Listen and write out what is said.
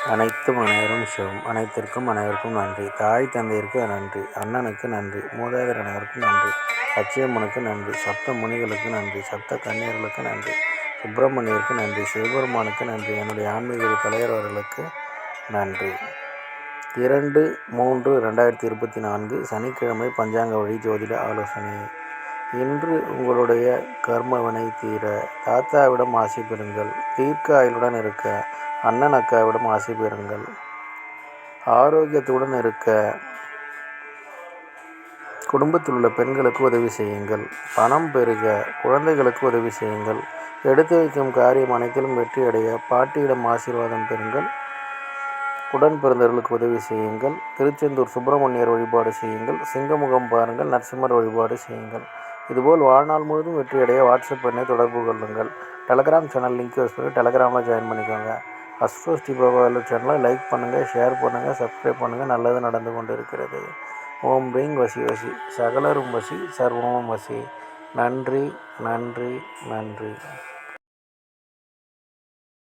அனைத்தும் அனைவரும் சிவம். அனைத்திற்கும் அனைவருக்கும் நன்றி. தாய் தந்தையருக்கு நன்றி. அண்ணனுக்கு நன்றி. மூதாதையர் அனைவருக்கும் நன்றி. அச்சியம்மனுக்கு நன்றி. சப்த முனிகளுக்கு நன்றி. சப்த கன்னியர்களுக்கு நன்றி. சுப்பிரமணியருக்கு நன்றி. சிவபெருமானுக்கு நன்றி. என்னுடைய ஆன்மீக தலைவர் அவர்களுக்கு நன்றி. 2/3/2024 சனிக்கிழமை பஞ்சாங்க வழி ஜோதிட ஆலோசனை. இன்று உங்களுடைய கர்ம வினை தீர தாத்தாவிடம் ஆசி பெறுங்கள். தீர்க்க ஆயுளுடன் இருக்க அண்ணன் அக்காவிடம் ஆசி பெறுங்கள். ஆரோக்கியத்துடன் இருக்க குடும்பத்தில் உள்ள பெண்களுக்கு உதவி செய்யுங்கள். பணம் பெருக குழந்தைகளுக்கு உதவி செய்யுங்கள். எடுத்து வைக்கும் காரியம் அனைத்திலும் வெற்றியடைய பாட்டியிடம் ஆசீர்வாதம் பெறுங்கள். உடன் பிறந்தவர்களுக்கு உதவி செய்யுங்கள். திருச்செந்தூர் சுப்பிரமணியர் வழிபாடு செய்யுங்கள். சிங்கமுகம் பாருங்கள். நரசிம்மர் வழிபாடு செய்யுங்கள். இதுபோல் வாழ்நாள் முழுவதும் வெற்றியடைய வாட்ஸ்அப் எண்ணை தொடர்பு கொள்ளுங்கள். டெலகிராம் சேனல் லிங்க் யூஸ் பண்ணி டெலகிராமில் ஜாயின் பண்ணிக்கோங்க. அஸ்ட்ரோ ஸ்ரீ பாபா சேனலை லைக் பண்ணுங்கள், ஷேர் பண்ணுங்கள், சப்ஸ்கிரைப் பண்ணுங்கள். நல்லது நடந்து கொண்டு இருக்கிறது. ஓம் ரீங் வசி வசி சகலரும் வசி சர்வமும் வசி. நன்றி, நன்றி, நன்றி.